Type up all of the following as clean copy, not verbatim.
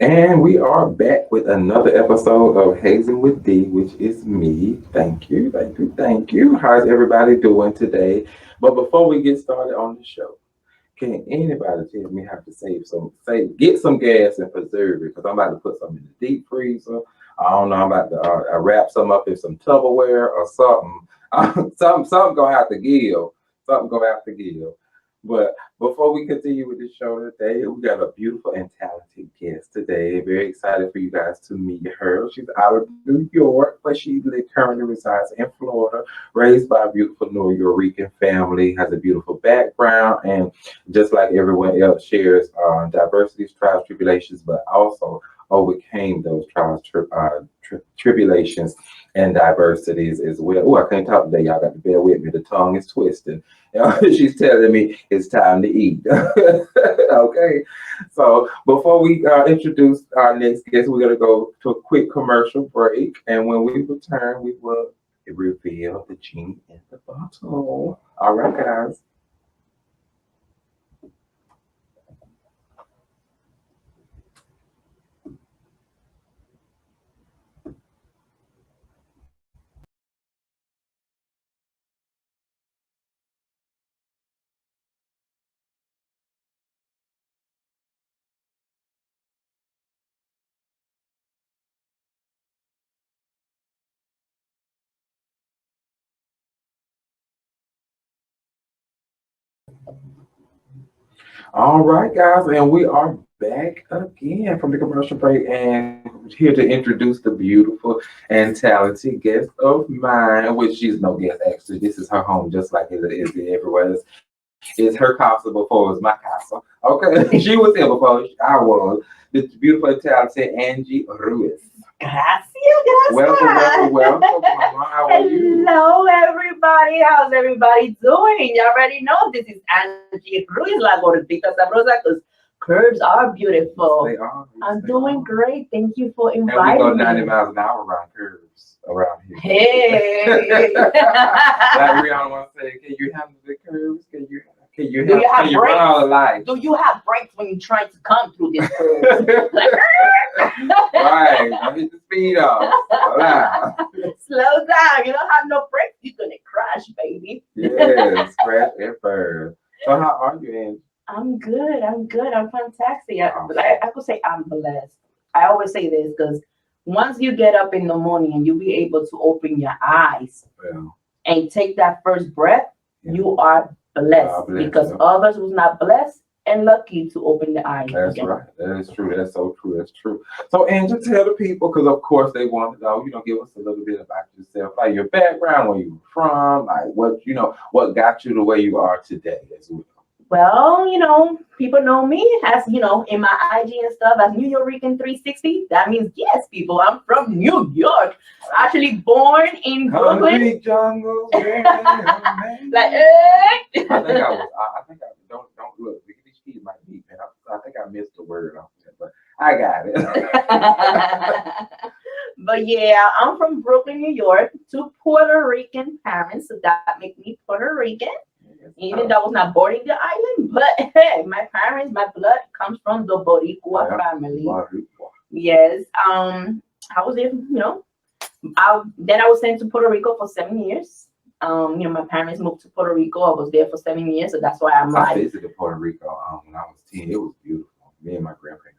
And we are back with another episode of Hazin with D, which is me. Thank you, thank you, thank you. How's everybody doing today? But before we get started on the show, can anybody tell me how to get some gas and preserve it? Because I'm about to put some in the deep freezer. I don't know. I'm about to wrap some up in some Tupperware or something. Something gonna have to give. Something gonna have to give. But before we continue with the show today, we got a beautiful and talented guest today. Very excited for you guys to meet her. She's out of New York, but currently resides in Florida, raised by a beautiful New Yorican family, has a beautiful background, and just like everyone else, shares diversities, trials, tribulations, but also overcame those tribulations and diversities as well. Oh, I can't talk today. Y'all got to bear with me. The tongue is twisting. She's telling me it's time to eat. Okay. So before we introduce our next guest, we're going to go to a quick commercial break. And when we return, we will reveal the genie in the bottle. All right, guys. All right, guys, and we are back again from the commercial break and here to introduce the beautiful and talented guest of mine, which she's no guest actually. This is her home, just like it is everywhere else. It's her castle before it was my castle. Okay, she was here before I was. This beautiful and talented Angie Ruiz. Gracias, Welcome, welcome, gracias. welcome, Mama. How are you? Hello, everybody. How's everybody doing? You already know this is Angie Ruiz, la gordita sabrosa, because curves are Yes, beautiful. they are. Yes, I'm they doing are. great. Thank you for And we go inviting 90 me. miles an hour around curves around here. Hey. Like Rihanna once said, can you handle the curves? Do you Can have you run brakes? all the lights? Do you have brakes when you're trying to come through this curve? Like, Right. I hit the speed off. Hola. slow down. You don't have no brakes. You're gonna crash, baby. Yes, scratch and burn. So how are you, Angie? I'm good. I'm good. I'm fantastic. Oh, I could say I'm blessed. I always say this because once you get up in the morning and you be able to open your eyes well, and take that first breath, yeah. you are blessed God bless because you. others was not blessed and lucky to open the eyes That's again. right. That is true. That's so true. That's true. So, Angel, tell the people, because of course they want to know, give us a little bit about yourself, like your background, where you were from, like what got you the way you are today as well. Well, people know me as, in my IG and stuff as New Yorican 360. That means, yes, people, I'm from New York. Actually born in Brooklyn. Concrete jungle. Yeah, man. Like, I think I don't look. These kids might be, man. I think I missed the word on that, but I got it. but yeah, I'm from Brooklyn, New York, to Puerto Rican parents, so that make me Puerto Rican. Yes, Even though I was not born in the island, but hey, my parents, my blood comes from the Boricua yeah. family. Marijuana. Yes. I was there, then I was sent to Puerto Rico for 7 years. My parents moved to Puerto Rico. I was there for 7 years, so that's why I'm I like, visited Puerto Rico when I was 10. It was beautiful. Me and my grandparents.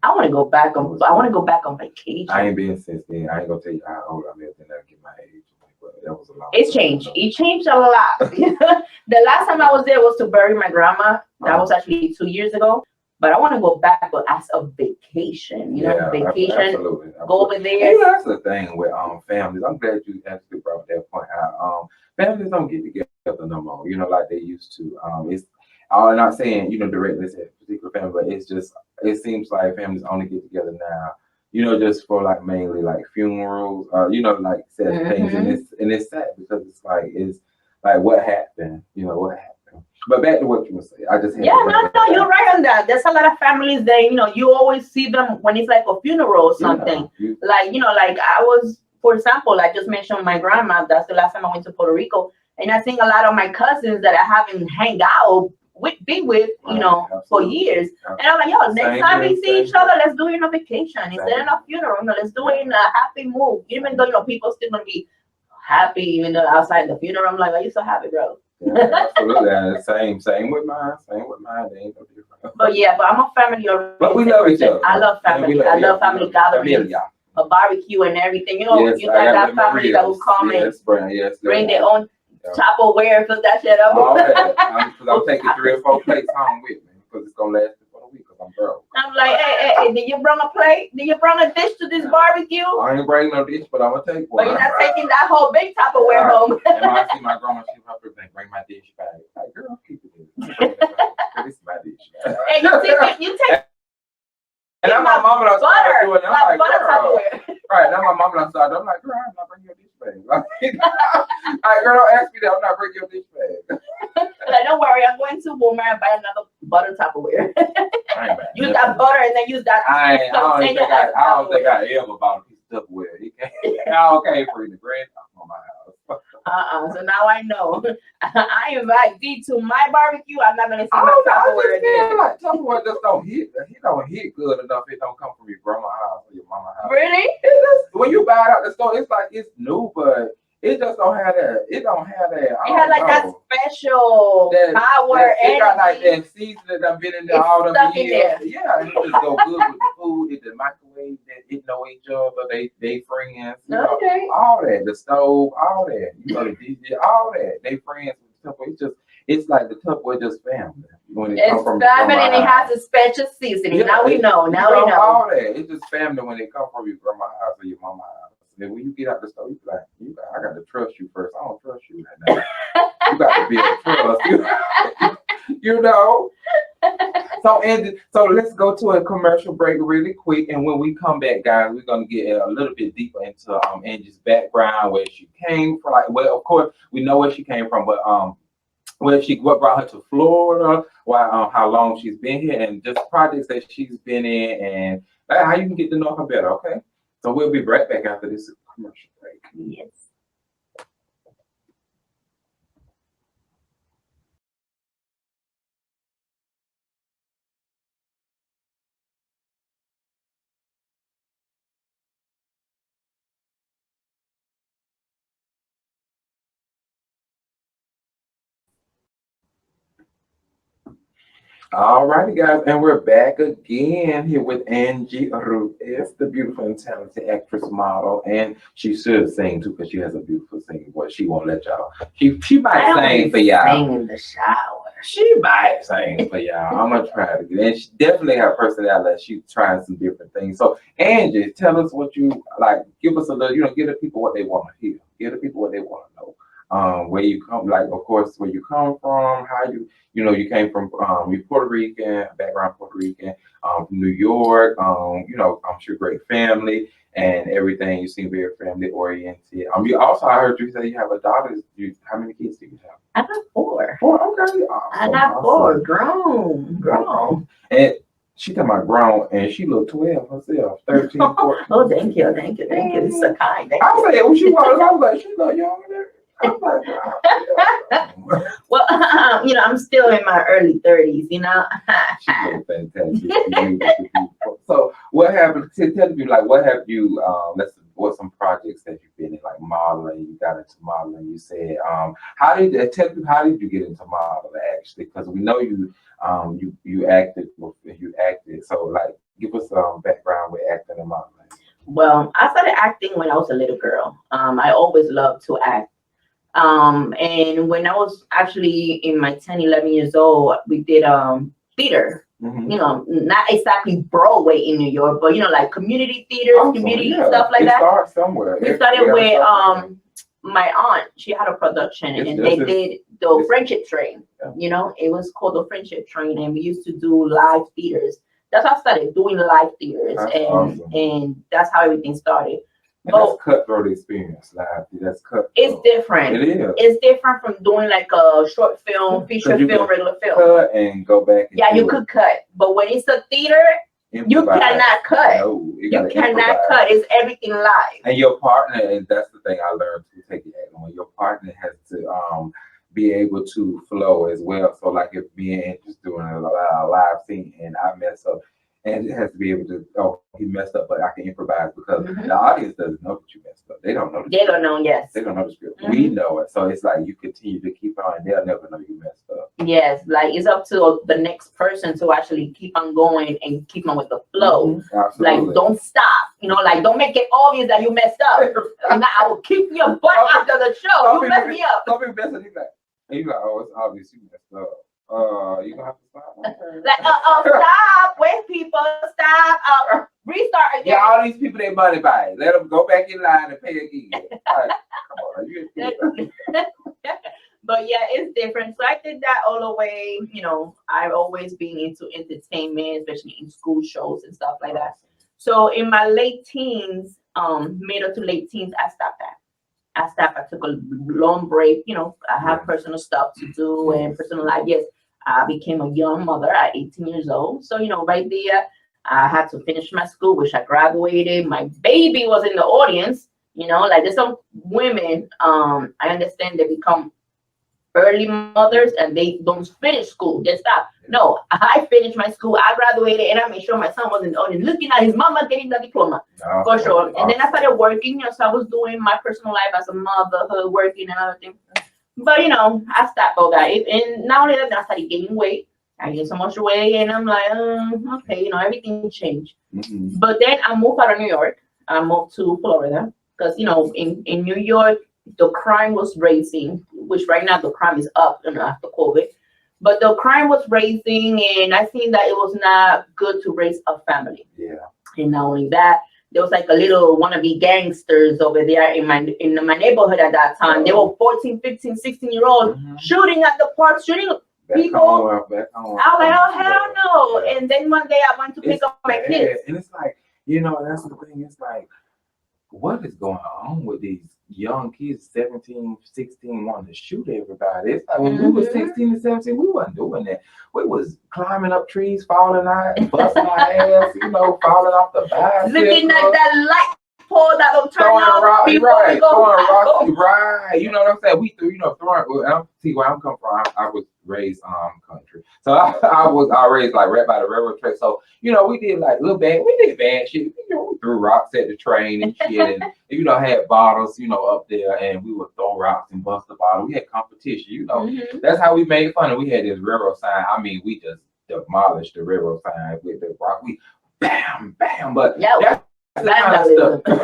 I want to go back on. I want to go back on I vacation. ain't been since then. I ain't gonna tell you how old I lived and I get my age. But that was a long It's time changed. ago. It changed a lot. The last time I was there was to bury my grandma. That was actually 2 years ago. But I want to go back, but as a vacation. Yeah, Vacation. absolutely. Go over And there. that's the thing with families. I'm glad you actually brought that point out. Families don't get together no more. Like they used to. I'm not saying directly as a particular family, but it seems like families only get together now. Just for like mainly like funerals, like sad things, and Hmm. it's sad because it's like what happened. What happened. But back to what you were saying, I just had Yeah, to bring no, that you're out. right on that. There's a lot of families that, you always see them when it's like a funeral or something. Yeah, Like I was, for example, I just mentioned my grandma. That's the last time I went to Puerto Rico. And I think a lot of my cousins that I haven't hang out be with, you Right, know, for absolutely. years. And I'm like, yo, next Same time we here, see same each other, let's do it in a vacation instead Same. of a funeral. You know, let's do it in a happy mood. Even though, you know, people still gonna be happy even though outside the funeral. I'm like, are you so happy, bro? Yeah, absolutely. And same with mine. Same with mine. They ain't no different. But yeah, but I'm a family oriented But we love each person. other. I love Yeah, we family. love- I yeah, love we family love gatherings, familia. a barbecue and everything. You know, Yes, you I got got that family that will come and Yes, Brian. Yes, bring their yeah. own Yeah. Tupperware, fill that shit up. All that. Because I'm taking 3 or 4 plates home with me because it's gonna last me for a week because I'm broke. I'm like, hey, did you bring a plate? Did you bring a dish to this barbecue? I ain't bringing no dish, but I'm gonna take But one. you're not taking that whole big Tupperware Right. home. And when I see my grandma, she probably bring my dish back. Like, girl, keep it in. This is my dish. And you take And now my mama done started doing it. I'm like like, butter girl. Tupperware. Right, now my mama done started. I'm like, girl, I'm not bringing your dish bag. Like, girl, don't ask me that. I'm not bringing your dish bag. Like, don't worry, I'm going to Walmart and buy another butter Tupperware. I ain't bad. Use that butter and then use that. I don't think container as a I ever bought a piece of Tupperware. I don't came for the grand on my house. So now I know. I invite D to my barbecue. I'm not gonna see my I Tupperware just feel again. like Tupperware just don't hit. He don't hit good enough. It don't come from your grandma's house or your mama's house. Really? It just, when you buy it out the store, it's like it's new, but it just don't have that. It don't have that. It had like that special power It got like energy. that seasoning that been in there It's all them stuck in years. there. Yeah, and it just go good with the food. It the microwave that it know each other. They friends. You know, Okay. all that. The stove, all that. You know, the DJ, all that. They friends with the Tupperware. It's like the Tupperware just family. When it It's come from family and it grandma's has a special seasoning. yeah, Now we know. Now you we know. all that. It's just family when they come from your grandma's house or your mama's house. Then when you get out the store, you be like, I got to trust you first. I don't trust you right now. You got to build trust. You know. So let's go to a commercial break really quick, and when we come back, guys, we're gonna get a little bit deeper into Angie's background, where she came from. Like, well, of course, we know where she came from, but what brought her to Florida, why how long she's been here, and just projects that she's been in, and how you can get to know her better. Okay, so we'll be right back after this commercial break. Yes. All righty, guys, and we're back again here with Angie Ruiz, the beautiful and talented actress model, and she should sing too because she has a beautiful singing voice. She won't let y'all. She might sing for y'all. Sing in the shower. She might sing for y'all. I'm gonna try to get it. And she definitely have personality. She's trying some different things. So Angie, tell us what you like. Give us a little, give the people what they want to hear. Give the people what they want to know. Where you come, like of course, where you come from, how you came from, you're Puerto Rican, background Puerto Rican, from New York, I'm sure great family and everything. You seem very family oriented. You also, I heard you say you have a daughter. How many kids do you have? I got 4. 4, okay. Awesome, I got 4, grown. And she talking about grown, and she look 12 herself, 13, 14. Oh, thank you. This is so kind. Thank I you. said, when she was, I was like, she look younger than. I was like, wow. Well, I'm still in my early 30s, She look fantastic. So, what happened? Tell me, like, what have you? What some projects that you've been in, like modeling? You got into modeling. You said, how did you get into modeling? Actually, because we know you acted. So, like, give us some background with acting and modeling. Well, I started acting when I was a little girl. I always loved to act. And when I was actually in my 10, 11 years old, we did theater. Mm-hmm. Not exactly Broadway in New York, but like community theaters, community stuff like that. Start somewhere. We started with my aunt. She had a production, and they did the Friendship Train. Yeah. It was called the Friendship Train, and we used to do live theaters. That's how I started doing live theaters, and that's how everything started. That's cutthroat experience. That's cutthroat. It's different. It is. It's different from doing like a short film, feature film, regular film. Cut and go back. And you could cut, but when it's a theater, you cannot cut. No, you cannot cut. It's everything live. And your partner, and that's the thing I learned to take it. When your partner has to be able to flow as well. So like if me and Andrew's doing a live scene and I mess up, and it has to be able to, oh, he messed up, but I can improvise because the audience doesn't know that you messed up. They don't know. They don't know, yes. They don't know the script. We know it. So it's like you continue to keep on, and they'll never know you messed up. Yes, like it's up to the next person to actually keep on going and keep on with the flow. Absolutely. Like don't stop. Like don't make it obvious that you messed up. And I will kick your butt after the show. You messed me up. Some people mess up. He's like, oh, it's obvious you messed up. You gonna have to stop. Like, stop. Wait, people, stop. Restart again. Yeah, all these people, they money by it. Let them go back in line and pay again. Like, come on, you But yeah, it's different. So I did that all the way. I've always been into entertainment, especially in school shows and stuff like that. So in my late teens, middle to late teens, I stopped that. I took a long break. I have personal stuff to do and personal life. Yes, I became a young mother at 18 years old. So, right there, I had to finish my school, which I graduated. My baby was in the audience. Like there's some women, I understand they become early mothers and they don't finish school. They stop. No, I finished my school. I graduated and I made sure my son was in the audience looking at his mama getting the diploma. For sure. And then I started working. So I was doing my personal life as a motherhood, working and other things. But I stopped all that. And now that I started gaining weight, I gained so much weight and I'm like, okay, everything changed. But then I moved out of New York. I moved to Florida because, in New York, the crime was rising, which right now the crime is up after COVID. But the crime was rising, and I think that it was not good to raise a family. Yeah. And not only that, there was like a little wannabe gangsters over there in my neighborhood at that time. They were 14, 15, 16-year-olds shooting at the park, shooting people. Back home. I was like, oh, hell no. Yeah. And then one day I went to pick up my kids. And it's like, that's the thing. It's like, what is going on with these young kids, 17, 16, wanting to shoot everybody? It's like when we were 16 and 17, we wasn't doing that. We was climbing up trees, falling out, busting our ass, falling off the bicycle. Looking at that light pole that will turn off before we go. Right. You know what I'm saying? We threw, throwing. See where I'm coming from. I was raised country. So I was raised like right by the railroad track. So, we did like little bad, we did bad shit. We threw rocks at the train and shit and, had bottles, up there and we would throw rocks and bust the bottle. We had competition, That's how we made fun. And we had this railroad sign. I mean, we just demolished the railroad sign with the rock. We bam, bam. But that's the kind of stuff. That's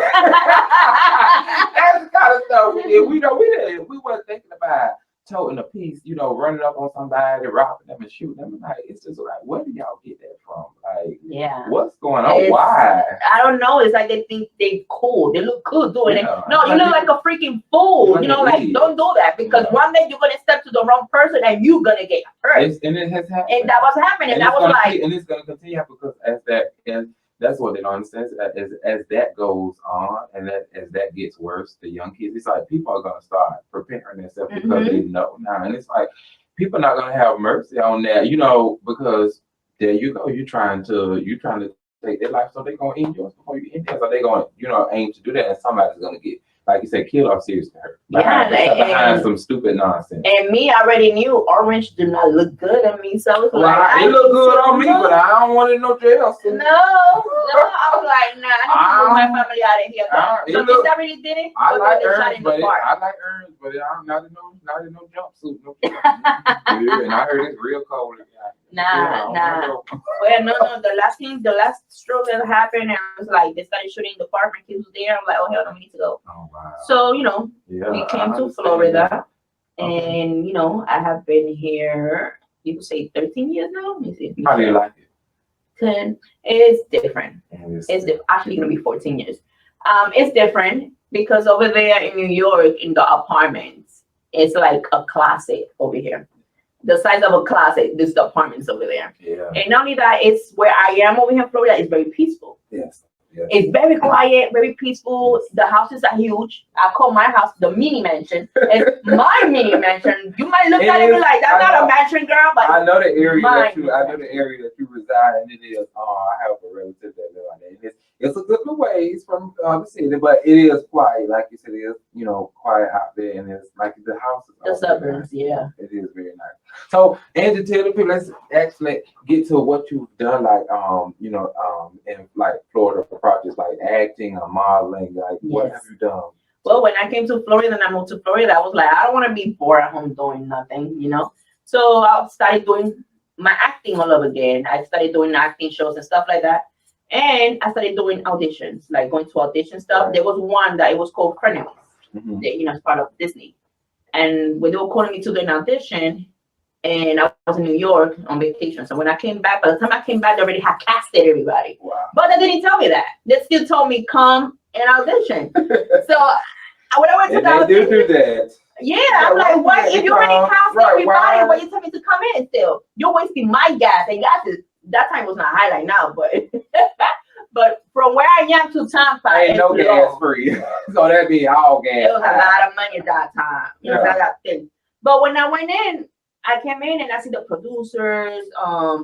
the kind of stuff we did. We weren't thinking about toting a piece, running up on somebody, robbing them and shooting them. Like, it's just like, where do y'all get that from? Like, what's going on? Why? I don't know. It's like they think they cool. They look cool doing it. No, you look like a freaking fool. Like, don't do that because one day you're gonna step to the wrong person and you're gonna get hurt. And it has happened. And that was happening. And that was like, and it's gonna continue because that's what they don't understand. As that goes on and as that gets worse, the young kids, it's like people are gonna start preparing themselves because they know now. And it's like people are not gonna have mercy on that, because there you go. You're trying to take their life, so they're gonna end yours before you end theirs. So they're gonna, aim to do that, and somebody's gonna get, like you said, killed or seriously hurt. Behind some stupid nonsense. And me, I already knew orange do not look good on me, so it's like, it look good on me, but I don't want it no jail. So. No, I was like, nah, I need to move my family out of here. So this I really did it. I like orange, but I'm not in no jumpsuit. No and I heard it's real cold. Nah. Well, no. The last stroke that happened, and I was like, they started shooting the park. My kids was there. I'm like, oh hell no, we need to go. Oh wow. So we came to Florida, and I have been here. You could say 13 years now. How do you like it? 10. It's different. Actually gonna be 14 years. It's different because over there in New York, in the apartments, it's like a closet over here. The size of a closet, this is the apartments over there. Yeah. And not only that, it's where I am over here in Florida, it's very peaceful. Yes. It's very quiet, very peaceful. The houses are huge. I call my house the mini mansion. It's my mini mansion. You might look at it like, that's not a mansion, girl, but I know the area that you reside in. It is. I have a relative that live like that. It's a good ways from the city, but it is quiet. Like you said, it is, quiet out there, and it's like the houses. The suburbs, yeah. It is very nice. So, Angie, tell the people, let's actually get to what you've done, like, in like Florida projects, like acting or modeling. Like, what have you done? Well, when I came to Florida and I moved to Florida, I was like, I don't want to be bored at home doing nothing. So I started doing my acting all over again. I started doing acting shows and stuff like that. And I started doing auditions, like going to audition stuff. Right. There was one that it was called Frenemies, Mm-hmm. that, it's part of Disney. And when they were calling me to do an audition, and I was in New York on vacation. So when I came back, by the time I came back, they already had casted everybody. Wow. But they didn't tell me that. They still told me come and audition. So when I went to the audition, do that. yeah, I'm like, what? If you already cast everybody, why you tell me to come in still? You're wasting my gas. And gas is, that time was not high like now, but but from where I am to Tampa, ain't no gas free. So that'd be all gas. It was a lot of money at that time. That thing. But when I went in, I came in and I see the producers,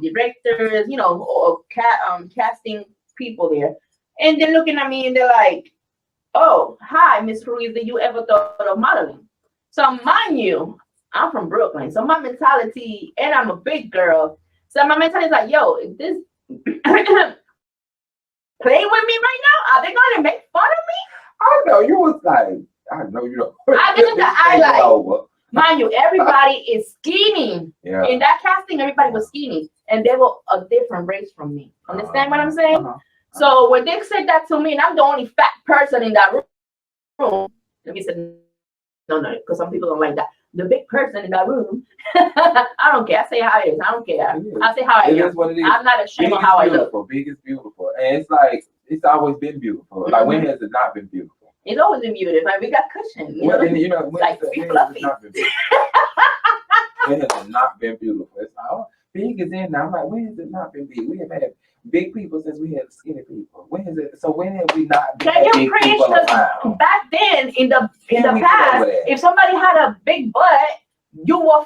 directors, casting people there. And they're looking at me and they're like, oh, hi, Miss Ruiz, did you ever thought of modeling? So mind you, I'm from Brooklyn. So my mentality, and I'm a big girl. So my mentality is like, yo, if this play with me right now, are they going to make fun of me? I don't know. You was like, I know you don't. I did the highlight. Mind you, everybody is skinny. Yeah. In that casting, everybody was skinny. And they were a different race from me. Understand what I'm saying? So when they said that to me, and I'm the only fat person in that room, let me say, no, because some people don't like that. The big person in that room, I don't care. I say how it is. I don't care. I say how I am. It is what it is. I'm not ashamed of how I look. Big is beautiful. And it's like, it's always been beautiful. Mm-hmm. Like, when has it not been beautiful? It's always been beautiful. Like, we got cushion. When has Like, fluffy. When has it not been beautiful? It's like, oh, big is in now. I'm like, when has it not been big? We have had big people since we had skinny people. When have we not been big people around? Back then, in the past, if somebody had a big butt, you were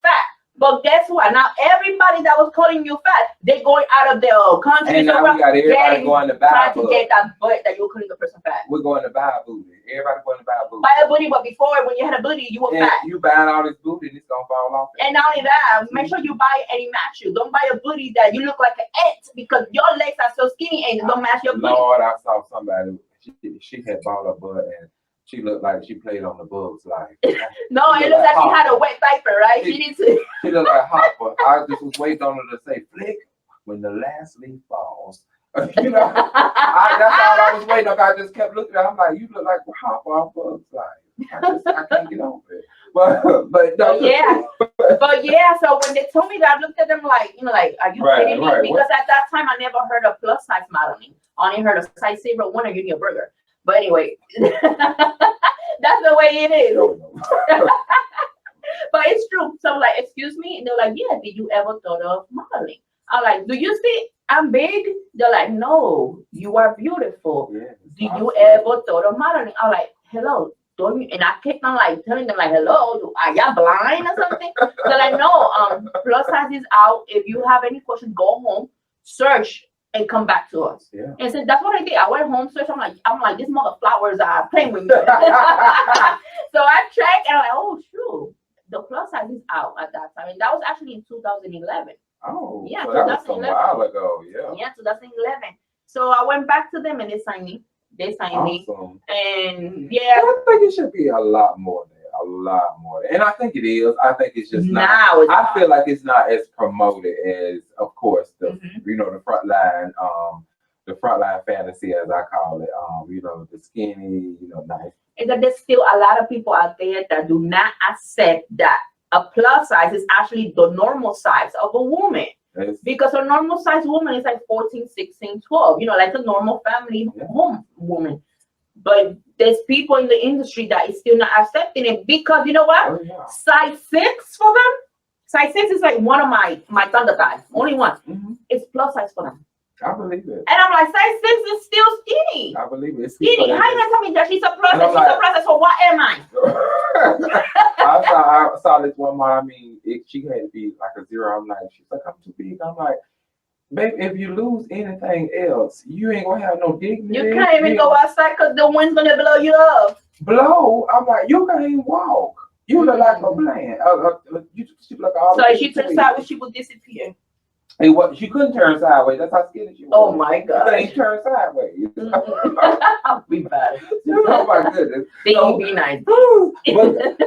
fat. But guess what? Now everybody that was calling you fat, they going out of their country. And now we got everybody going to buy trying to get that butt that you're calling the person fat. We're going to buy a booty. Everybody going to buy a booty. Buy a booty, but before, when you had a booty, you were fat. You buying all this booty, and it's gonna fall off. And not only that, make sure you buy any match you. Don't buy a booty that you look like an ant because your legs are so skinny and don't match your booty. Lord, I saw somebody. She had bought a butt and she looked like she played on the Bugs Life. No, it looked like she had a wet diaper, right? She needs to. She looked like Hopper. I just was waiting on her to say, "Flick when the last leaf falls." That's all I was waiting on. I just kept looking at her. I'm like, you look like Hopper on Bugs Life. I can't get over it. But yeah. So when they told me that, I looked at them like, are you kidding me? Because at that time, I never heard of plus size modeling. I only heard of size 01 or you need a burger. But anyway, that's the way it is. But it's true. So like, excuse me, and they're like, yeah, did you ever thought of modeling? I'm like, do you see I'm big? They're like, no, you are beautiful. Yes, did you ever thought of modeling? I'm like, hello, don't you? And I kept on like telling them like, hello, are y'all blind or something? They're like, no, plus size is out. If you have any questions, go home, search, and come back to us. Yeah. And so that's what I did. I went home, search. I'm like, these mother flowers are playing with me. So I checked and I'm like, oh shoot, the plus size is out at that time. And that was actually in 2011. Oh, yeah, so that was a while ago. Yeah, 2011. So I went back to them and they signed me. And yeah, I think it should be a lot more there. And I think it is. I think it's just not. I feel like it's not as promoted as, of course, the the frontline fantasy, as I call it. The skinny, nice. And that there's still a lot of people out there that do not accept that a plus size is actually the normal size of a woman. Yes. Because a normal size woman is like 14, 16, 12, like a normal family home woman. But there's people in the industry that is still not accepting it because you know what? Oh, yeah. Size 6 for them. Size 6 is like one of my thunder thighs. Only one. Mm-hmm. It's plus size for them. I believe it. And I'm like, size 6 is still skinny. I believe it. Skinny. How you gonna tell me that she's a plus size? She's a plus size. So what am I? I saw this one mom. I mean, she had to be like a 0. I'm like, she's like, I'm too big. I'm like, baby, if you lose anything else, you ain't gonna have no dignity. You can't even go outside because the wind's gonna blow you up. Blow. I'm like, you can't even walk. You look like a plant. You look like So if she turns sideways, she will disappear. Hey, what? She couldn't turn sideways. That's how skinny she was. Oh my God! You can't turn sideways. I'll be bad. Oh my goodness. Then you be nice. But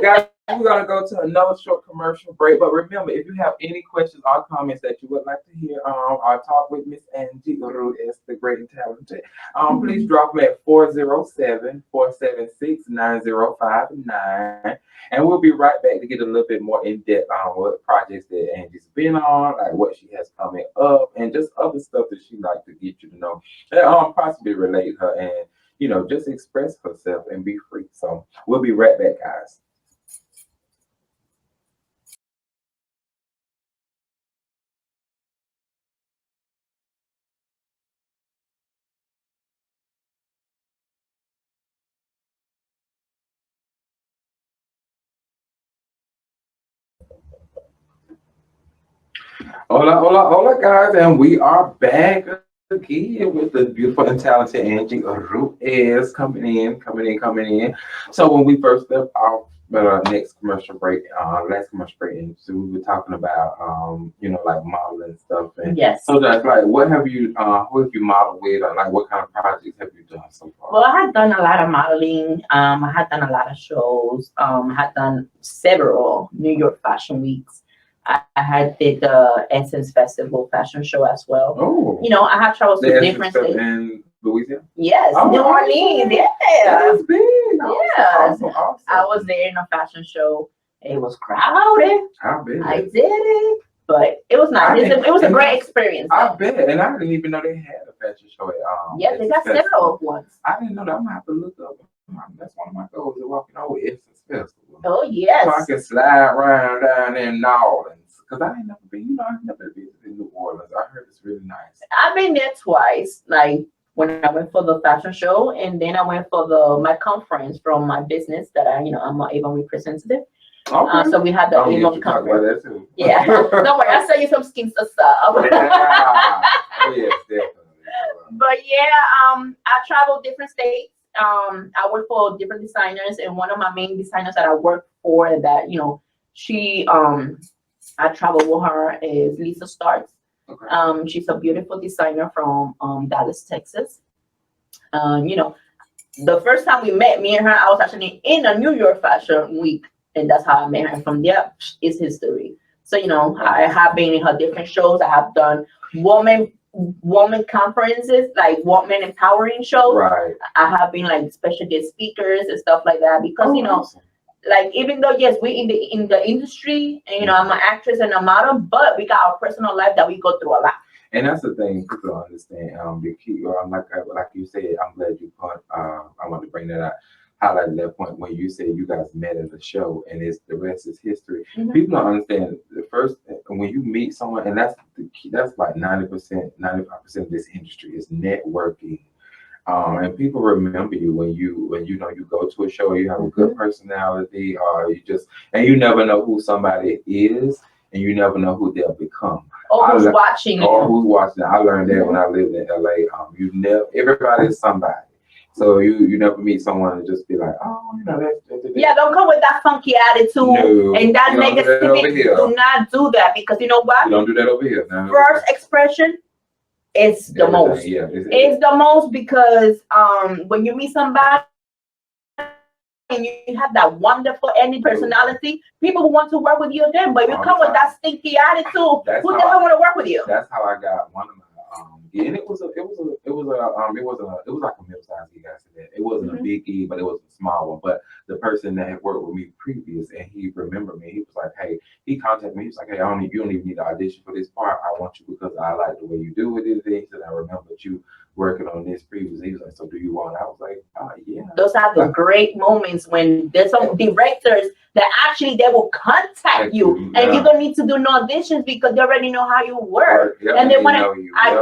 guys, we're gonna go to another short commercial break. But remember, if you have any questions or comments that you would like to hear, our talk with Miss Angie Ruiz, the great and talented, please drop them at 407-476-9059. And we'll be right back to get a little bit more in depth on what projects that Angie's been on, like what she has coming up, and just other stuff that she like to get you to know, and possibly relate her and just express herself and be free. So we'll be right back, guys. Hola, hola, hola, guys, and we are back again with the beautiful and talented Angie Ruiz coming in. So when we first left our next commercial break, last commercial break, and so we were talking about like modeling stuff, and Yes. so that's like, what have you modeled with, or like what kind of projects have you done so far? Well, I had done a lot of modeling. I had done a lot of shows. I had done several New York Fashion Weeks. I had did the Essence Festival fashion show as well. Oh, I have traveled to different states. In Louisiana. Yes, New Orleans. Yeah, That's big. yes. Awesome. I was there in a fashion show. It was crowded. I bet. I did it, but it was nice. It was a great experience. I bet, and I didn't even know they had a fashion show at Yeah, they got several ones. I didn't know that. I'm gonna have to look up. That's one of my goals, to walking over Essence Festival. Oh yes. So I can slide around down there in New Orleans, because I ain't never been. I've never been in New Orleans. I heard it's really nice. I've been there twice. Like when I went for the fashion show, and then I went for my conference from my business that I'm an Avon representative. Okay. So we had the Avon talk about conference. that too. Yeah, don't worry, I'll sell you some skin stuff. Yeah. Oh yes, definitely. But yeah, I traveled different states. I work for different designers, and one of my main designers that I work for that she I travel with her is Lisa Starks. Okay. She's a beautiful designer from Dallas, Texas. The first time we met, me and her, I was actually in a New York Fashion Week, and that's how I met her. From there is history. So I have been in her different shows. I have done woman conferences, like woman empowering shows. Right. I have been like special guest speakers and stuff like that because awesome. like even though yes we in the industry and I'm an actress and a model, but we got our personal life that we go through a lot. And that's the thing people don't understand. The key, like you said, I'm glad you put. I want to bring that out. Highlight that point when you said you guys met at the show, and the rest is history. Mm-hmm. People don't understand the first when you meet someone, and that's the key. That's like 90%, 95% of this industry is networking. And people remember you when you go to a show, or you have a good personality, or you never know who somebody is, and you never know who they'll become. Or who's watching. I learned that when I lived in LA. Everybody is somebody. So you never meet someone and just be like, that's yeah, don't come with that funky attitude and that negativity. Do not do that, because you know what? You don't do that over here. No. First expression is the most. Yeah, it's the most, because when you meet somebody and you have that wonderful energy, personality, people will want to work with you again. But if you come with that stinky attitude, who the hell want to work with you? That's how I got one of my and it was like a middle-sized gig. I said that it wasn't a big gig, but it was a small one. But the person that had worked with me previous, and he remembered me. He was like, "Hey," he contacted me. He was like, "Hey, you don't even need to audition for this part. I want you because I like the way you do it." He said, "I remembered you working on this previously." He was like, "So do you want?" I was like, "Yeah." Those are the great moments when there's some directors that actually they will contact you, and you don't need to do no auditions because they already know how you work, and they want to. I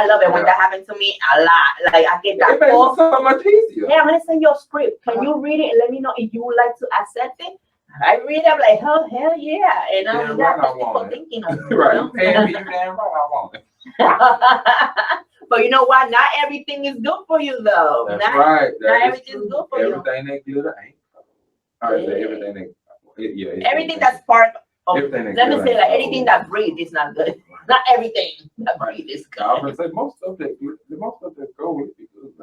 love it when that happens to me a lot. Like I get that it makes it so much easier. Hey, I'm gonna send your script. Can you read it and let me know if you would like to accept it? I read it, I'm like, hell yeah, and I'm thank you for thinking of me. Right, you paying me, you damn right I want it. But you know what? Not everything is good for you, though. That's not, right. not That is everything is true. good for you. Everything that glitter ain't. All right, so everything that yeah, it's Everything that's part of, everything that let me glitter say, like ain't anything gold. that breathes is not good. Not everything that breathes is I was good. gonna say most of that gold is good.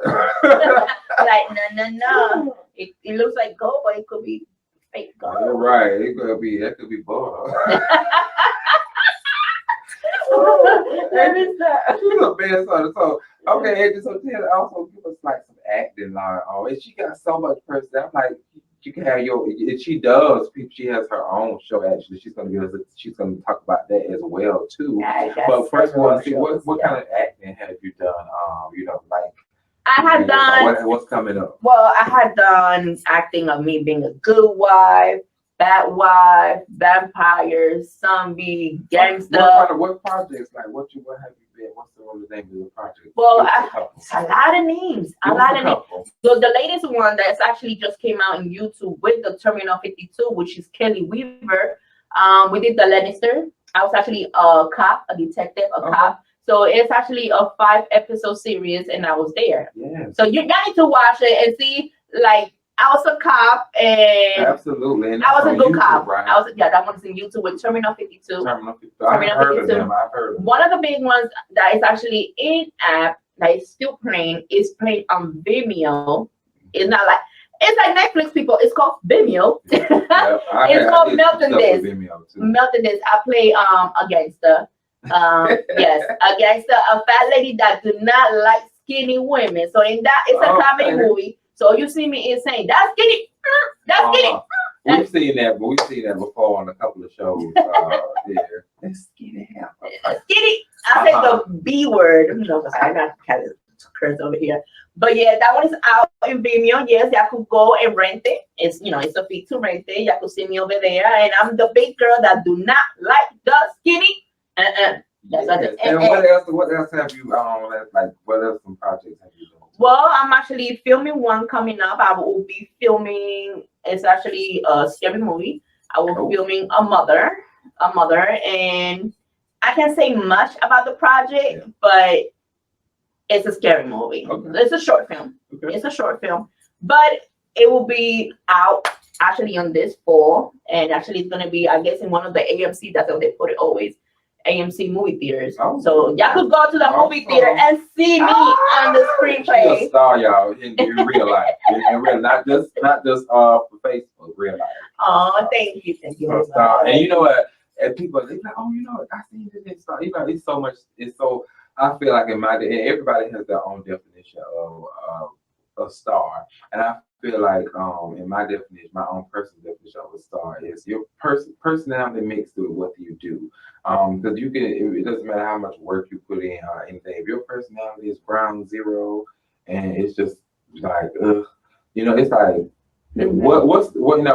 Like, no. It looks like gold, but it could be fake gold. You're right. That could be butter. Let me stop. She's a bad sort. So okay, Angie, so tell also give us like some acting line. Oh, and she got so much personality. I'm like you can have your. She does. She has her own show. Actually, she's gonna give us. She's gonna talk about that as well too. Yeah, But first, we want to see shows, what kind of acting have you done? Like I had done. what's coming up. Well, I had done acting of me being a good wife, vampires, zombie, gangster. What projects? Like what have you been? What's the name of the project? Well, a lot of names. A lot of names. So the latest one that's actually just came out on YouTube with the Terminal 52, which is Kelly Weaver. We did the Lannister. I was actually a cop, a detective, a cop. So it's actually a 5-episode series, and I was there. Yeah. So you need to watch it and see. Like I was a cop, and absolutely, and I was a good YouTube, cop. Right? That one is in YouTube with Terminal 52. Terminal 52. I've heard of them. One of the big ones that is actually in app that is still playing is playing on Vimeo. It's not like it's like Netflix, people. It's called Vimeo. It's called Melton This. Melton This. I play a gangster. Yes, a gangster, a fat lady that do not like skinny women. So in that, it's a comedy movie. So you see me is saying that's skinny, that's skinny. We've seen that before on a couple of shows. There. That's skinny. Skinny. I say the B word. You know, I got kind of curse over here. But yeah, that one is out in Vimeo. Yes, y'all could go and rent it. It's a fee to rent it. Y'all could see me over there, and I'm the big girl that do not like the skinny. That's and what else have you what else some projects have you done? Well, I'm actually filming one coming up. I will be filming. It's actually a scary movie. I will be filming a mother, and I can't say much about the project, but it's a scary movie. It's a short film. It's a short film, but it will be out actually on this fall, and actually it's gonna be, I guess, in one of the AMC. That's how they put it always. AMC movie theaters. So y'all could go to the movie theater and see me on the screenplay. She's a star, y'all, in real life. In real, not just for Facebook, real life. Oh, thank you. A star. And you know what? And people are like, I seen this star. It's so much. It's so. I feel like and everybody has their own definition of a star, and I feel like in my definition, my own personal definition of a star is your personality mixed with what you do. Because it doesn't matter how much work you put in or anything. If your personality is ground zero, and it's just like it's like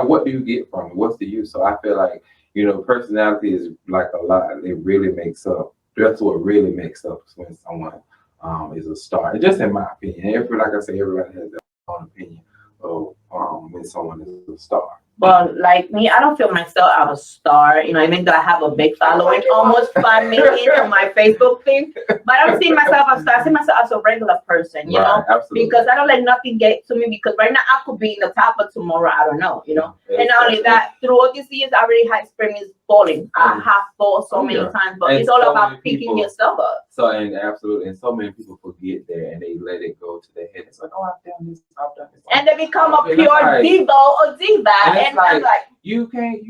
what do you get from it? What's the use? So I feel like personality is like a lot. It really makes up. That's what really makes up when someone is a star. Just in my opinion. Like I say, everybody has their own opinion of when someone is a star. Well, like me, I don't feel myself as a star. Even though I have a big following, almost 5 million on my Facebook thing. But I don't see myself as a star. I see myself as a regular person, you know? Absolutely. Because I don't let nothing get to me. Because right now I could be in the top, but tomorrow I don't know, Exactly. And not only that, through all these years, I already had experience falling. I have fallen so many times, but it's all about picking yourself up. So, and absolutely, and so many people forget that and they let it go to their head. It's like, I've done this. And they become a pure diva or diva. And I'm like, you can't.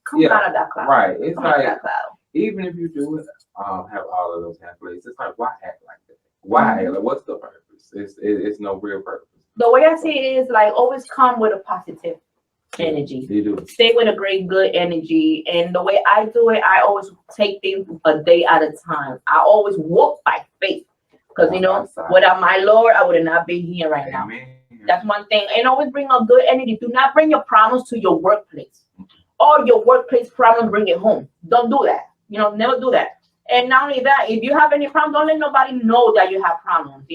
Come out of that cloud. Right. It's like, even if you do it, have all of those accolades, it's like, why act like that? Why? Like, what's the purpose? It's no real purpose. The way I see it is like always come with a positive energy. You do. Stay with a great, good energy. And the way I do it, I always take things a day at a time. I always walk by faith. Because, without my Lord, I would not be here right now. That's one thing. And always bring a good energy. Do not bring your problems to your workplace. Or your workplace problem, bring it home. Don't do that. Never do that. And not only that, if you have any problems, don't let nobody know that you have problems.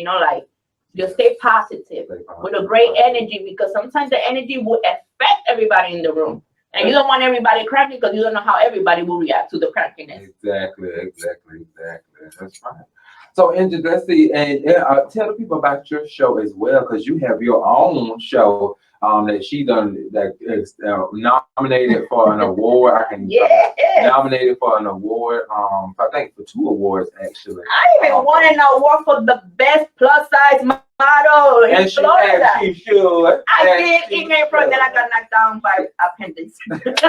Just stay positive with a great energy, because sometimes the energy will affect everybody in the room. And you don't want everybody cracking because you don't know how everybody will react to the crackiness. Exactly. That's right. So, Angie, let's see, and tell the people about your show as well, because you have your own show that she done that is nominated for an award. I can Yeah. nominated for an award. I think for 2 awards actually. I even won an award for the best plus size model in And she, Florida. and she should. I did in April, then I got knocked down by appendix. That's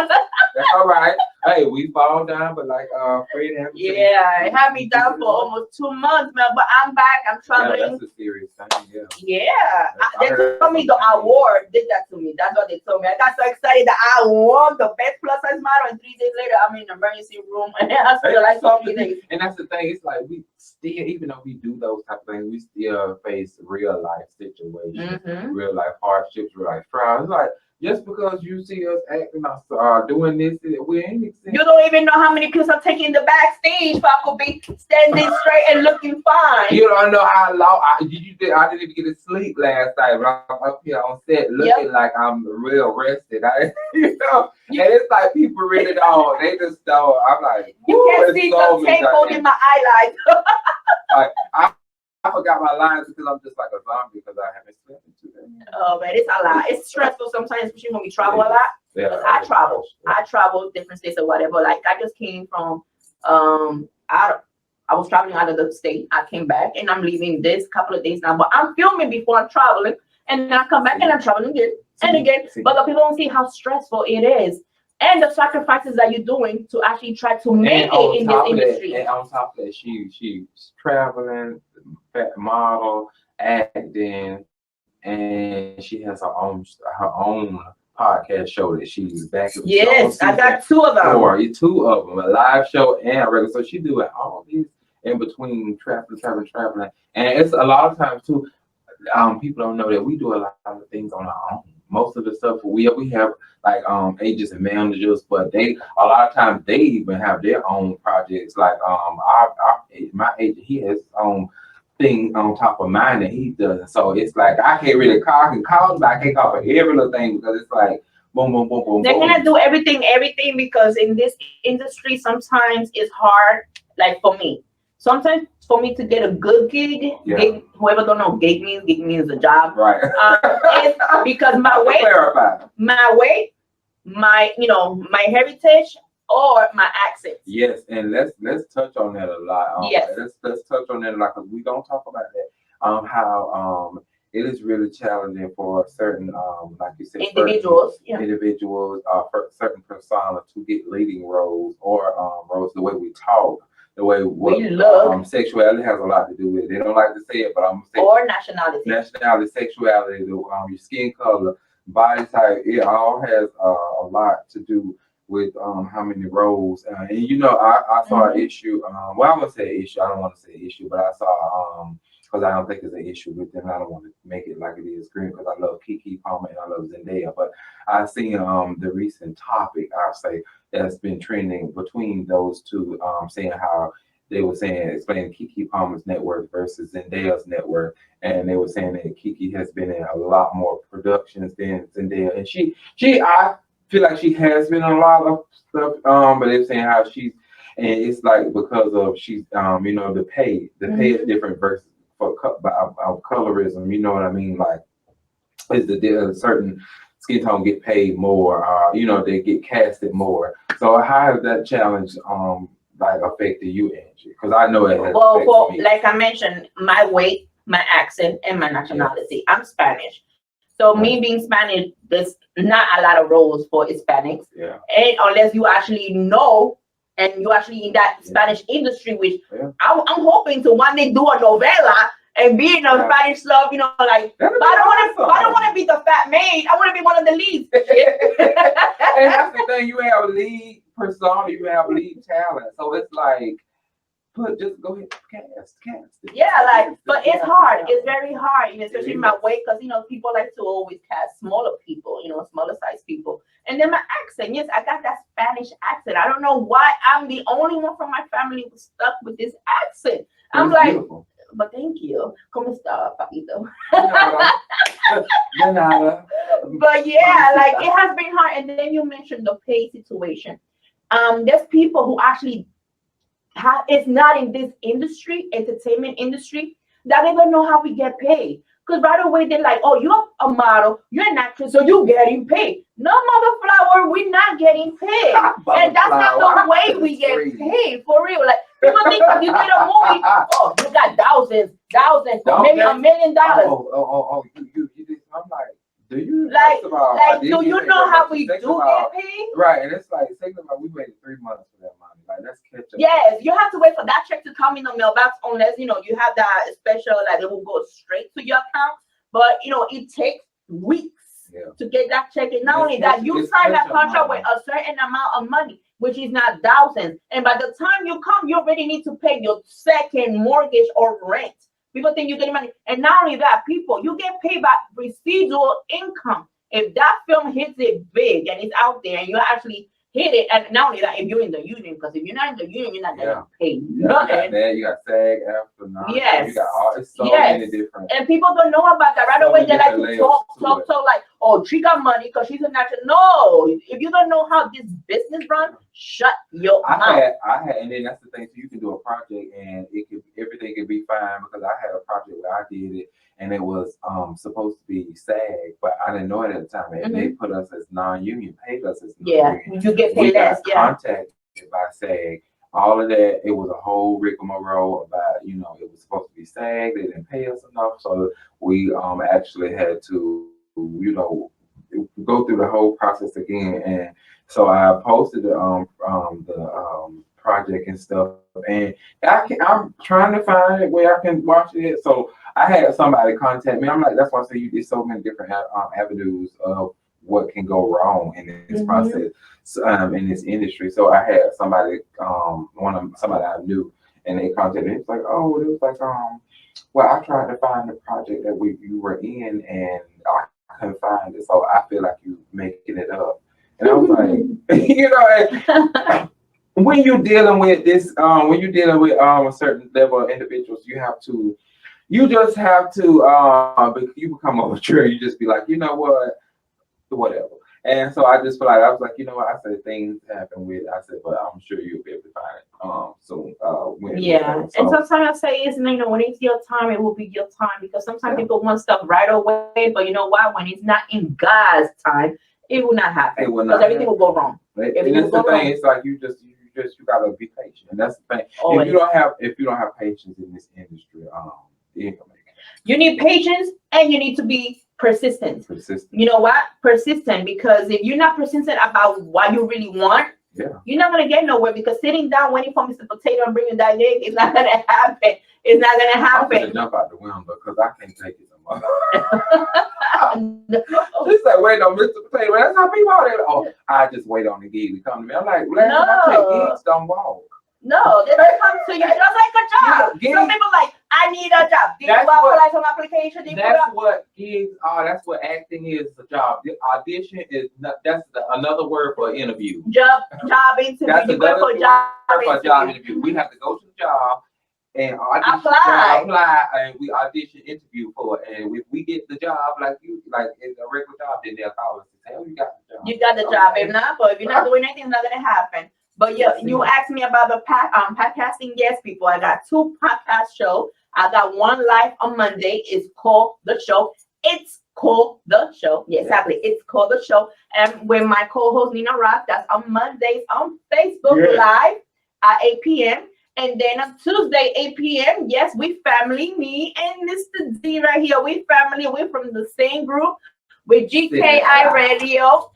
all right. Hey, we fall down, but like Fred and Yeah, it had me down for almost 2 months, man. But I'm back. I'm yeah, traveling. that's a serious thing. Yeah. Yeah, they told me the award did that to me. That's what they told me. I got so excited that I won the best plus size model, and 3 days later, I'm in the emergency room and I Hey, still like that's 3 days. and that's the thing. It's like we still, even though we do those type of things, we still face real life situations, real life hardships, real life trials. It's like just because you see us acting or doing this, we ain't exempt. You don't even know how many pills I'm taking in the backstage. If I could be standing straight and looking fine. You don't know how long I didn't even get to sleep last night, but I'm up here on set looking like I'm real rested. You know, and it's like people really don't. They just don't. I'm like, you can see the tape holding my highlights. Like I forgot my lines because I'm just like a zombie because I haven't slept in 2 days. Oh man, it's a lot. It's stressful sometimes, especially when we travel a lot. Yeah, I travel different states or whatever. Like I just came from I was traveling out of the state. I came back and I'm leaving this couple of days now. But I'm filming before I'm traveling, and then I come back and I'm traveling again and again. But the people don't see how stressful it is and the sacrifices that you're doing to actually try to make it in this industry. And on top of that, she's traveling, model, acting, and she has her own podcast show that she's back. Yes, I got 2 of them. 2 of them, a live show and a regular. So she doing all these in between traveling, and it's a lot of times too. People don't know that we do a lot of things on our own. Most of the stuff we have like agents and managers, but a lot of times they even have their own projects. Like my agent, he has his own thing on top of mine that he does. So it's like I can't really call. I can call, but I can't call for every little thing because it's like boom, boom, boom, boom. They're gonna do everything because in this industry sometimes it's hard. Like for me, sometimes for me to get a good gig, whoever don't know, gig means a job. Right. It's because my weight, my heritage or my accent. Yes, and let's touch on that a lot. Yes. Let's touch on that a lot because we don't talk about that. How it is really challenging for certain like you said, individuals, for certain personas to get leading roles or roles the way we talk. The way we look, sexuality has a lot to do with it. They don't like to say it, but I'm saying or nationality, sexuality, your skin color, body type. It all has a lot to do with how many roles. And I saw an issue. Well, I'm gonna say issue. I don't want to say issue, but I saw because I don't think it's an issue with them. I don't want to make it like it is green because I love Keke Palmer and I love Zendaya. But I seen the recent topic I say that's been trending between those two, saying how they were explaining Keke Palmer's net worth versus Zendaya's net worth, and they were saying that Keke has been in a lot more productions than Zendaya, and I feel like she has been in a lot of stuff, but they're saying how she's, and it's like because of she's, the pay is different versus for colorism, you know what I mean? Like, is the certain skin tone get paid more? They get casted more. So how has that challenge like affected you, Angie? Because I know it has. Well, me. Like I mentioned, my weight, my accent, and my nationality. I'm Spanish. So me being Spanish, there's not a lot of roles for Hispanics. Yeah. And unless you actually know and you actually in that Spanish industry, which I'm hoping to one day do a novela and be in a Spanish love, but I don't want to be the fat maid. I want to be one of the leads. And that's the thing, you have lead persona, you have lead talent. So it's like, just go ahead, cast it. Yeah, but it's hard. It's very hard, especially in my weight, because people like to always cast smaller people, smaller size people. And then my accent, yes, I got that Spanish accent. I don't know why I'm the only one from my family who's stuck with this accent. I'm like, beautiful. But thank you. ¿Cómo está, papito? But yeah, it has been hard. And then you mentioned the pay situation. There's people who actually it's not in this industry, entertainment industry, that they don't know how we get paid. Because right away they're like, oh, you're a model, you're an actress, so you're getting paid. No, mother flower, we're not getting paid. And that's not the way we get paid, for real. Like, people think if you did a movie, oh, you got thousands, or maybe $1 million. You did. I'm like, do you? Like, first of all, do you know how we do get paid? Right, and it's like, think about, we waited 3 months for that money. Like, let's catch up. Yes, you have to wait for that check to come in the mailbox, unless you have that special, like it will go straight to your account. But it takes weeks to get that check. And not only that, you sign that contract with a certain amount of money, which is not thousands. And by the time you come, you already need to pay your second mortgage or rent. People think you're getting money. And not only that, people, you get paid by residual income. If that film hits it big and it's out there and you actually hit it, and not only that, if you're in the union, because if you're not in the union, you're not getting paid nothing. You got SAG after now. Yes. You got it's so many different. And people don't know about that. Right away, they like to talk like, oh, she got money because she's a natural. No, if you don't know how this business runs, shut your mouth. I had, and then that's the thing. So you can do a project and everything could be fine, because I had a project where I did it and it was supposed to be SAG, but I didn't know it at the time. And they put us as non-union, paid us as non-union. You get paid less. Contacted by SAG. All of that, it was a whole rigmarole about, it was supposed to be SAG. They didn't pay us enough, so we actually had to, go through the whole process again. And so I posted the project and stuff, and I'm trying to find it where I can watch it. So I had somebody contact me. I'm like, that's why I say you did so many different avenues of what can go wrong in this process, in this industry. So I had somebody, somebody I knew, and they contacted me. It's like, oh, it was like, well, I tried to find the project that you were in, and I couldn't find it. So I feel like you making it up. And I was like, when you're dealing with this, when you're dealing with a certain level of individuals, you just have to, you become a mature. You just be like, you know what, whatever. And so I just feel like, I was like, you know what, I said things happen with, I said, but I'm sure you'll be able to find it soon. And sometimes I say, when it's your time, it will be your time, because sometimes people want stuff right away, but you know what, when it's not in God's time, it will not happen, because everything will go wrong. And that's the thing. It's like you gotta be patient, and that's the thing. Always. If you don't have patience in this industry, you ain't gonna make it. You need patience, and you need to be persistent. You know what? Persistent, because if you're not persistent about what you really want, you're not gonna get nowhere. Because sitting down waiting for Mr. Potato and bringing that egg is not gonna happen. It's not gonna happen. I'm gonna jump out the window because I can't take it no more. It's like, wait on Mr. Potato. That's how people are there. Oh, I just wait on the gig to come to me. I'm like, gigs don't walk. No, they don't come to you just like a job. Some people like, I need a job. Did you apply some application? That's what gigs are. That's what acting is, a job. The audition is not, another word for interview. Job interview. That's another word for job interview. We have to go to the job and apply, and we audition, interview for it. And if we get the job, like it's a regular job, then they'll call us and say, oh, you got the job. You got the job. If not, but if you're not doing anything, it's not gonna happen. But yeah, you asked me about the podcasting. Yes, people, I got 2 podcast shows. I got one live on Monday. It's called The Show. It's called The Show. Yes, exactly. It's called The Show. And with my co-host Nina Rock, that's on Mondays on Facebook Live at 8 p.m. And then on Tuesday, 8 p.m., yes, we family, me and Mr. D right here. We family. We're from the same group with GKI Radio.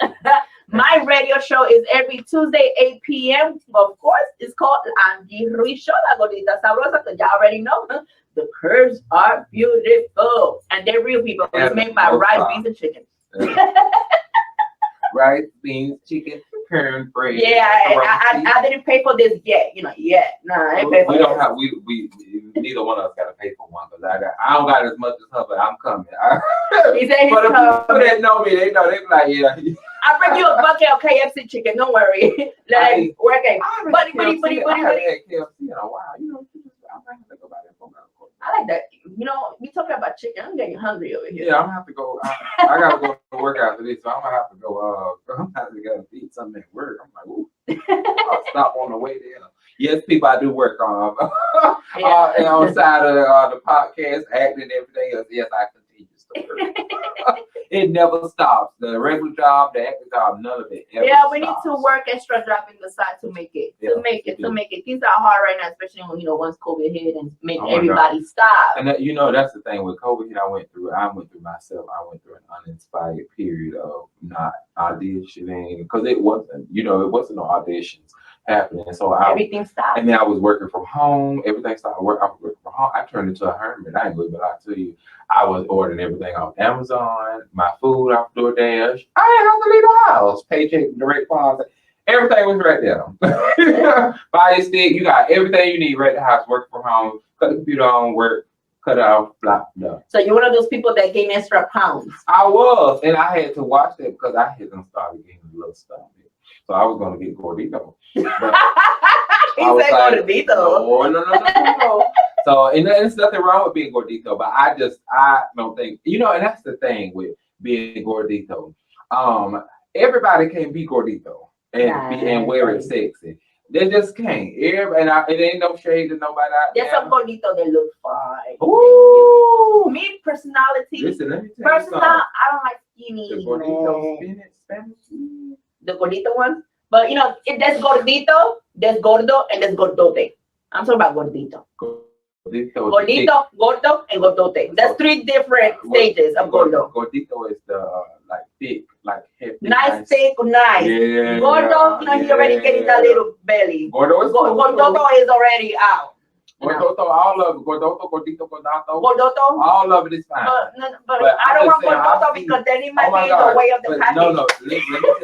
My radio show is every Tuesday, 8 p.m. Of course, it's called Angie Ruiz Show. La Gordita Sabrosa, because y'all already know. The curves are beautiful. And they're real people. It's made by rice, beans, and chicken. Rice, beans, chicken, cornbread. Yeah, I didn't pay for this yet. Yet. No, I ain't pay for this. We neither one of us got to pay for one, because I don't got as much as her, but I'm coming. He said he's coming. But if people that know me, they know. They be like, yeah. I'll bring you a bucket of KFC chicken. Don't worry. Like, working. Buddy. I haven't had KFC in a while. I'm going to think about it. I like that. We talking about chicken. I'm getting hungry over here. Yeah, I'm gonna have to go. I gotta go to work after this, so I'm gonna have to go. I'm gonna have to go eat something at work. I'm like, ooh. I'll stop on the way there. Yes, people, I do work on Yeah. and on side of the podcast, acting and everything else. Yes, I continue to work. It never stops. The regular job, the acting job, none of it ever Yeah, we need stops. to work extra job in the side to make it. Yeah, To make we it. do. To make it. Things are hard right now, especially when once COVID hit and made Oh my everybody stop. And that, you know, that's the thing with COVID. I went through myself. I went through an uninspired period of not auditioning because it wasn't, it wasn't no auditions happening. So Everything stopped. and then I was working from home. Everything started working. I was working from home. I turned into a hermit. I ain't gonna lie to you. I was ordering everything off Amazon, my food off DoorDash. I didn't have to leave the house. Paycheck, direct deposit. Everything was right there. Fire stick, you got everything you need right at the house. Work from home. Cut the computer on, work, cut it off, blah, blah. So you're one of those people that gain extra pounds. I was, and I had to watch that because I had to start getting a little stuff. So I was gonna get gordito. But He I was said like, gordito. No. So, and there's nothing wrong with being gordito, but I don't think, and that's the thing with being gordito. Everybody can't be gordito and wear it sexy. They just can't. It ain't no shade to nobody out there. There's some gordito that look fine. Ooh. Me, personality. Listen, let me tell you Personal, something. I don't like skinny. The gordito Spanish. The gordito one. But if there's gordito, there's gordo, and there's gordote. I'm talking about gordito. Gordito, gordo, and gordote. That's three different stages of gordo. Gordito is the like thick, like heavy. Nice, thick, nice. Yeah, Gordo, he already getting that little belly. Gordo is Gordoto is already out. Gordoto, all of it. Gordoto, gordito, gordato. Gordoto. All of it is fine. But I don't want gordoto because then it might be the way of the package. No, let me tell you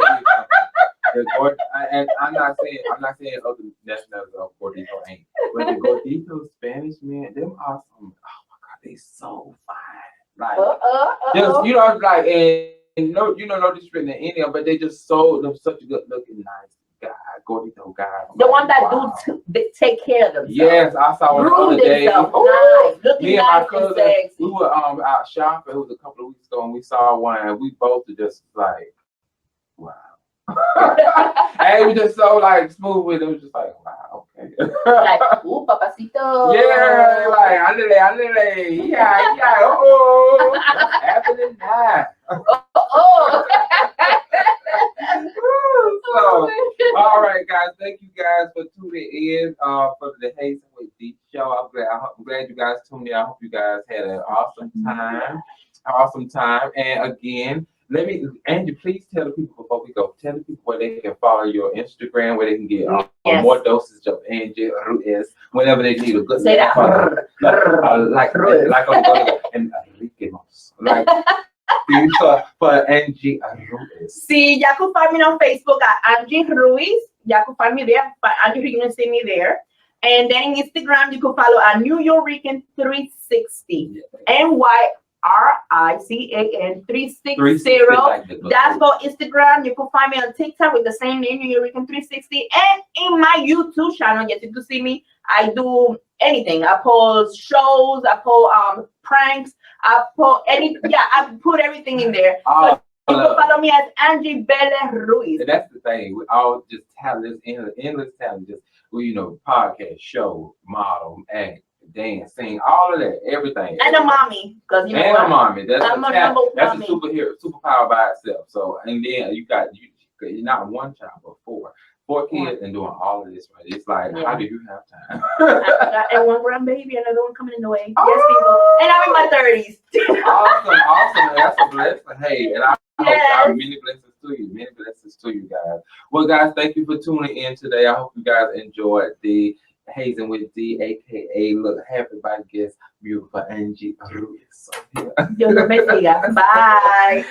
something. And I'm not saying other nationalities of gordito ain't. But the gordito Spanish man, them are some. Oh my God, they so fine. Like just like and no disrespect to any of them, but they just such a good looking nice guy, gordito guy. The one that do take care of themselves. Yes, I saw one the other day. Nice, looking Me and nice my cousin, sexy. we were out shopping. It was a couple of weeks ago, and we saw one, and we both were just like, wow. And it was just so like smooth with it. It was just like, wow, okay. Like, ooh, papacito. Yeah, like andale, yeah, oh, what's happening now? Oh. So, all right, guys, thank you guys for tuning in for the Hazin with D show. I'm glad you guys tuned in. I hope you guys had an awesome time. And again, Angie, please tell the people before we go. Tell the people where they can follow your Instagram, where they can get more doses of Angie Ruiz whenever they need a good. Say that. Like and like for Angie Ruiz. See, you can find me on Facebook at Angie Ruiz. You can find me there. Angie, you can see me there. And then in Instagram, you can follow at New Yorican 360. NYRICAN 360. That's for Instagram. You can find me on TikTok with the same name, New Yorican 360. And in my YouTube channel, yes, you can see me. I do anything. I post shows. I post pranks. I put everything in there. So you can follow me as Angie Bella Ruiz. And that's the thing. We all just talent, endless talent. Just podcast, show, model, act, dance, sing, all of that, everything. And a mommy, because a mommy. That's a superpower by itself. So and then you're not one child, but four kids and doing all of this. Right? It's like, how do you have time? And one grandbaby, another one coming in the way. Yes, people. And I'm in my 30s. Awesome. That's a blessing. Hey, and I hope many blessings to you guys. Well, guys, thank you for tuning in today. I hope you guys enjoyed the Hazin with D, aka look happy by guest, beautiful Angie Ruiz. Dios los bendiga. Bye.